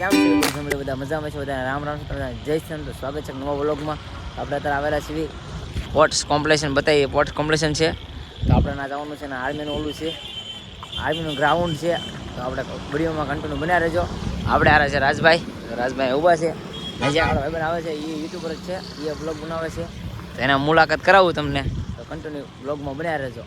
કેમ છે તમે બધા મજામાં છો? બધા રામ રામ તમને જય શ્રી રામ. તો સ્વાગત છે નવા વ્લોગમાં. આપણે અત્યારે આવેલા છીએ સ્પોર્ટ્સ કોમ્પિટિશન બતાવીએ. સ્પોર્ટ્સ કોમ્પિટિશન છે તો આપણે ના જવાનું છે ને આર્મીનું ઓલું છે, આર્મીનું ગ્રાઉન્ડ છે. તો આપણે વિડીયોમાં કન્ટિન્યુ બન્યા રહેજો. આપણે આ છે રાજભાઈ ઊભા છે. હજી આપણો ભાઈબંધ આવે છે, એ યુટ્યુબર જ છે, એ બ્લોગ બનાવે છે. તો એના મુલાકાત કરાવું તમને, તો કન્ટિન્યુ બ્લોગમાં બન્યા રહેજો.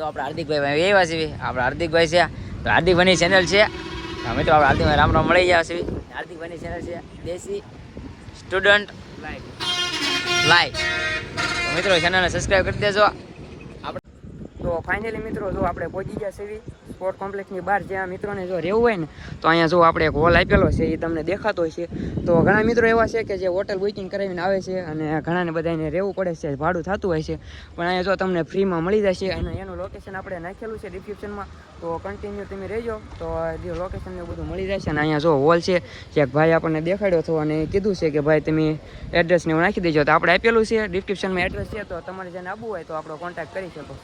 આપણે હાર્દિકભાઈ એવા છે, આપણે હાર્દિકભાઈ છે. તો હાર્દિકભાઈની ચેનલ છે મિત્રો. આપણે હાર્દિકભાઈ રામ રામ મળી ગયા છે. હાર્દિકભાઈની ચેનલ છે દેશી સ્ટુડન્ટ લાઈવ. તો મિત્રો ચેનલને સબસ્ક્રાઈબ કરી દેજો. આપણે તો ફાઇનલી મિત્રો જો આપણે પહોંચી ગયા છે સ્પોર્ટ કોમ્પ્લેક્સની બહાર. જ્યાં મિત્રોને જો રહેવું હોય ને તો અહીંયા જો આપણે એક હોલ આપેલો છે, એ તમને દેખાતો હોય છે. તો ઘણા મિત્રો એવા છે કે જે હોટલ બુકિંગ કરાવીને આવે છે અને ઘણાને બધાને રહેવું પડે છે, ભાડું થતું હોય છે. પણ અહીંયા જો તમને ફ્રીમાં મળી જશે. અને એનું લોકેશન આપણે નાખેલું છે ડિસ્ક્રિપ્શનમાં, તો કન્ટિન્યુ તમે રહેજો તો જે લોકેશનને બધું મળી જશે. અને અહીંયા જો હોલ છે જે એક ભાઈ આપણને દેખાડ્યો હતો અને કીધું છે કે ભાઈ તમે એડ્રેસને એવું નાખી દેજો. તો આપણે આપેલું છે ડિસ્ક્રિપ્શનમાં એડ્રેસ છે, તો તમારે જેને આવવું હોય તો આપણો કોન્ટેક્ટ કરી શકો.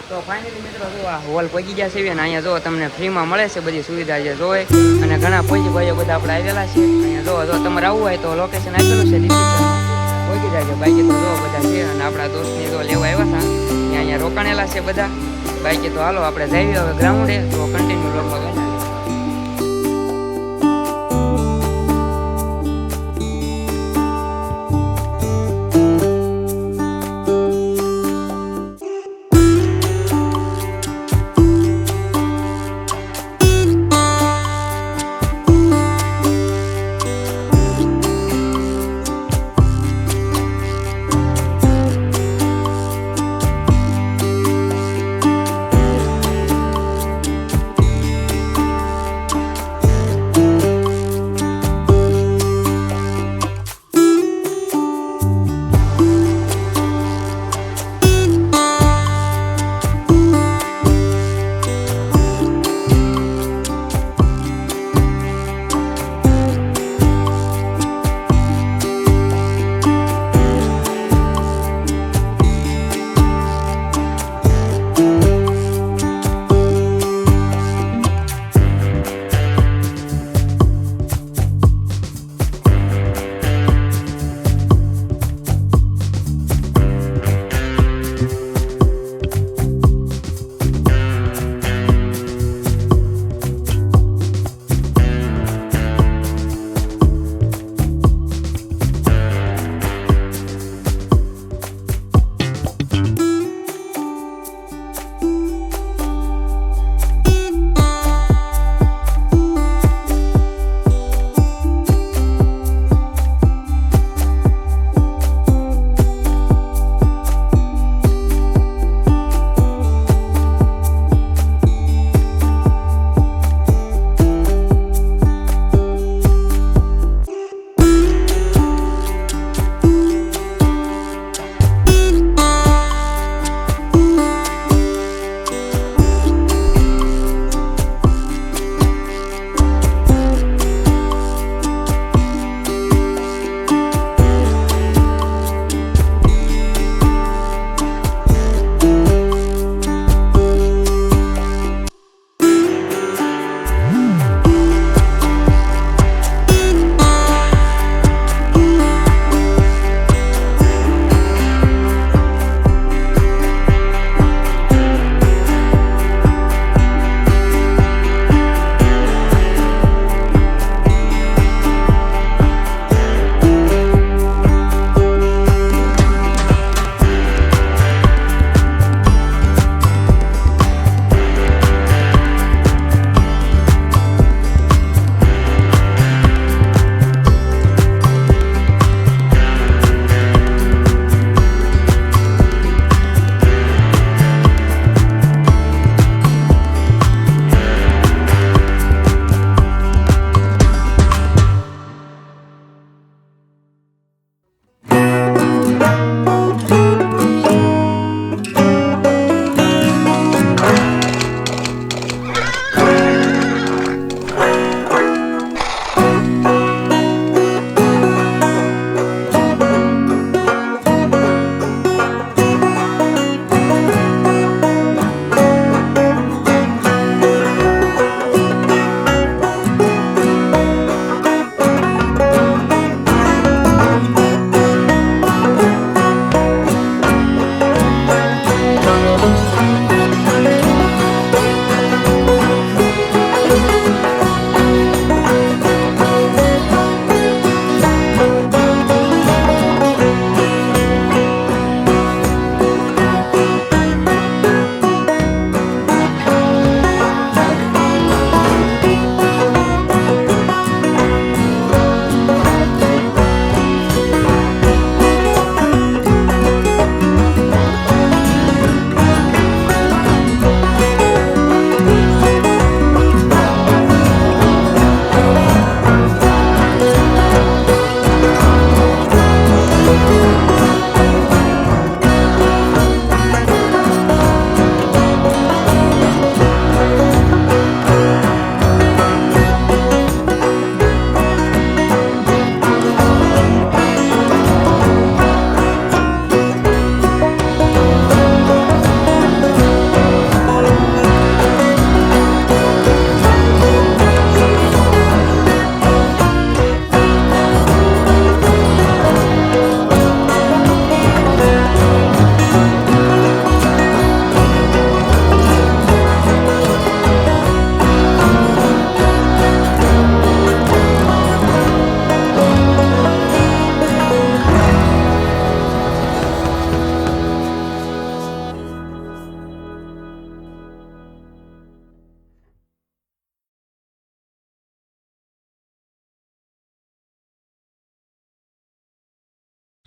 તો ફાઇનલી મિત્રો જો આ હોલ પહોંચી ગયા છે અને અહીંયા જો તમને ફ્રીમાં મળે છે બધી સુવિધા જે જોવે. અને ઘણા પહોંચી ભાઈઓ બધા આપણે આવેલા છે. અહીંયા જો તમારે આવવું હોય તો લોકેશન આપેલું છે ડિસ્ક્રિપ્શનમાં, પહોંચી જાય છે. બાઈકે તો જો બધા છે અને આપણા દોસ્તને જો લેવા આવ્યા હતા અહીંયા રોકાણેલા છે બધા. બાઈકે તો હાલો આપણે જઈએ હવે ગ્રાઉન્ડે. તો કન્ટિન્યુ લોકમાં બના.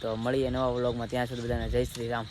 તો મળીએ નવા વ્લોગમાં, ત્યાં સુધી બધાને જય શ્રી રામ.